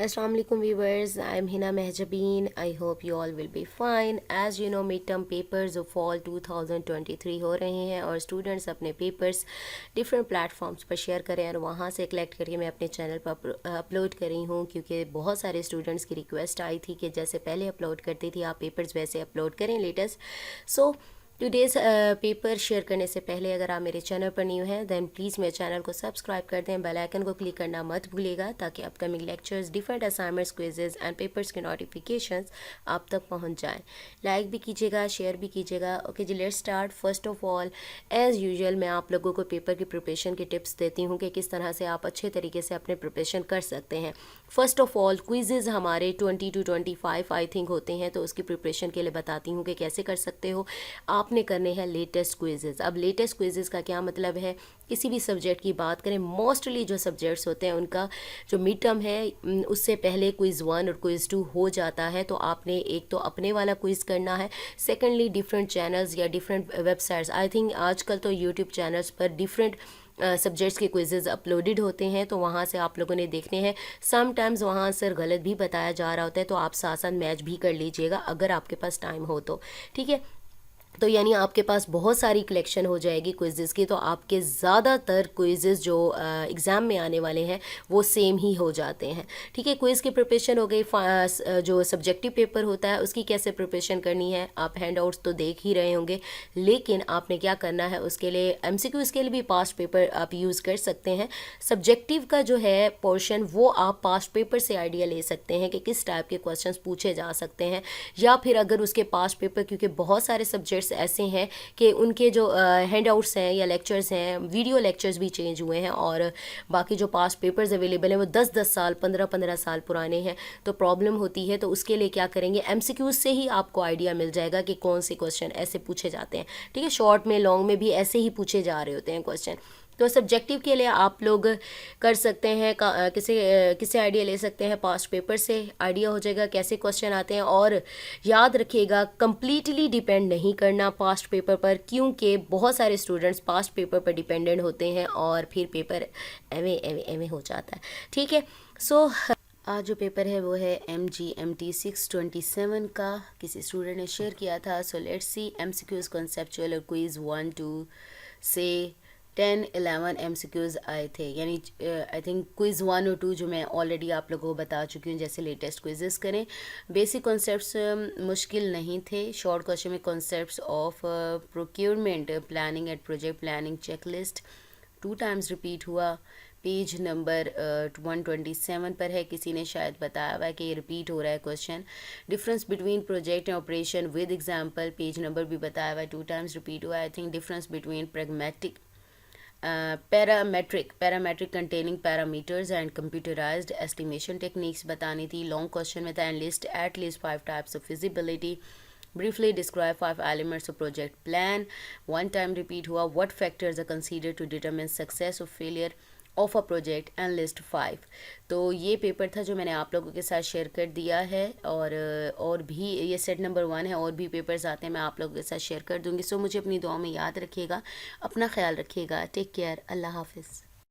Assalamu alaikum viewers, I am Hina Mehjabeen. I hope you all will be fine. As you know, midterm papers of fall 2023 हो रहे हैं और students अपने papers different platforms पर share करें और वहाँ से कलेक्ट करके मैं अपने चैनल पर अपलोड कर रही हूँ, क्योंकि बहुत सारे स्टूडेंट्स की रिक्वेस्ट आई थी कि जैसे पहले अपलोड करती थी आप पेपर्स वैसे अपलोड करें लेटेस्ट। सो टुडेज़ पेपर शेयर करने से पहले अगर आप मेरे चैनल पर न्यू हैं देन प्लीज़ मेरे चैनल को सब्सक्राइब कर दें, बेल आइकन को क्लिक करना मत भूलिएगा ताकि upcoming lectures, different assignments, quizzes and papers के नोटिफिकेशंस आप तक पहुंच जाएं। लाइक भी कीजिएगा, शेयर भी कीजिएगा। Okay ji, let's start. First of all as usual मैं आप लोगों को पेपर की प्रिपरेशन की टिप्स देती हूँ कि किस तरह से आप अच्छे तरीके से अपने प्रिपरेशन कर सकते हैं। फर्स्ट ऑफ ऑल क्विजेज़ हमारे 20 to 25 आई थिंक होते हैं, तो उसकी प्रिपरेशन के लिए बताती हूँ कि कैसे कर सकते हो। आपने करने हैं लेटेस्ट क्विजेज़। अब लेटेस्ट क्विजेज़ का क्या मतलब है, किसी भी सब्जेक्ट की बात करें, मोस्टली जो सब्जेक्ट्स होते हैं उनका जो मिड टर्म है उससे पहले क्विज़ 1 और क्विज़ 2 हो जाता है, तो आपने एक तो अपने वाला क्विज़ करना है, सेकेंडली डिफरेंट चैनल्स या डिफरेंट वेबसाइट्स, आई थिंक आजकल तो यूट्यूब चैनल्स पर डिफरेंट सब्जेक्ट्स के क्विजेज़ अपलोडेड होते हैं, तो वहाँ से आप लोगों ने देखने हैं। समटाइम्स वहाँ आंसर गलत भी बताया जा रहा होता है, तो आप साथ साथ मैच भी कर लीजिएगा अगर आपके पास टाइम हो तो, ठीक है। तो यानी आपके पास बहुत सारी कलेक्शन हो जाएगी क्विज़ेज़ की, तो आपके ज़्यादातर क्विज़ेज़ जो एग्ज़ाम में आने वाले हैं वो सेम ही हो जाते हैं, ठीक है। क्विज़ की प्रिपरेशन हो गई। जो सब्जेक्टिव पेपर होता है उसकी कैसे प्रिपरेशन करनी है, आप हैंड आउट्स तो देख ही रहे होंगे, लेकिन आपने क्या करना है उसके लिए MCQs के लिए भी पास्ट पेपर आप यूज़ कर सकते हैं। सब्जेक्टिव का जो है पोर्शन वो आप पास्ट पेपर से आइडिया ले सकते हैं कि किस टाइप के क्वेश्चंस पूछे जा सकते हैं, या फिर अगर उसके पास्ट पेपर, क्योंकि बहुत सारे सब्जेक्ट्स ऐसे हैं कि उनके जो हैंड आउट्स हैं या लेक्चर्स हैं, वीडियो लेक्चर्स भी चेंज हुए हैं और बाकी जो पास्ट पेपर्स अवेलेबल हैं वो 10-10 साल 15-15 साल पुराने हैं, तो प्रॉब्लम होती है। तो उसके लिए क्या करेंगे, MCQs से ही आपको आइडिया मिल जाएगा कि कौन से क्वेश्चन ऐसे पूछे जाते हैं, ठीक है। शॉर्ट में लॉन्ग में भी ऐसे ही पूछे जा रहे होते हैं क्वेश्चन। तो सब्जेक्टिव के लिए आप लोग कर सकते हैं किसे आइडिया ले सकते हैं, पास्ट पेपर से आइडिया हो जाएगा कैसे क्वेश्चन आते हैं। और याद रखिएगा कंप्लीटली डिपेंड नहीं करना पास्ट पेपर पर, क्योंकि बहुत सारे स्टूडेंट्स पास्ट पेपर पर डिपेंडेंट होते हैं और फिर पेपर एवे एवे एवे हो जाता है, ठीक है। सो आज जो पेपर है वो है MGMT 627 का, किसी स्टूडेंट ने शेयर किया था। So let's see MCQs conceptual और क्विज 1-2 से 10-11 MCQs आए थे, यानी आई थिंक क्विज़ 1 और 2 जो मैं ऑलरेडी आप लोगों को बता चुकी हूँ, जैसे लेटेस्ट क्विजेस करें। बेसिक कॉन्सेप्ट्स मुश्किल नहीं थे। शॉर्ट क्वेश्चन में concepts of procurement, planning and project planning, checklist 2 times repeat हुआ। पेज नंबर 127 पर है, किसी ने शायद बताया हुआ है कि ये रिपीट हो रहा है question. Difference between project and operation with example, page number भी बताया हुआ है, 2 टाइम्स रिपीट हुआ है। I think difference between pragmatic parametric containing parameters and computerised estimation techniques बतानी थी। लॉन्ग क्वेश्चन में था and list at least 5 types of feasibility, briefly describe 5 elements of project plan, 1 time repeat हुआ। what factors are considered to determine success or failure of a project and list 5। तो ये paper था जो मैंने आप लोगों के साथ शेयर कर दिया है, और भी ये सेट नंबर 1 है, और भी पेपर्स आते हैं मैं आप लोगों के साथ शेयर कर दूँगी। सो मुझे अपनी दुआ में याद रखिएगा, अपना ख्याल रखिएगा, टेक केयर, अल्लाह हाफिज़।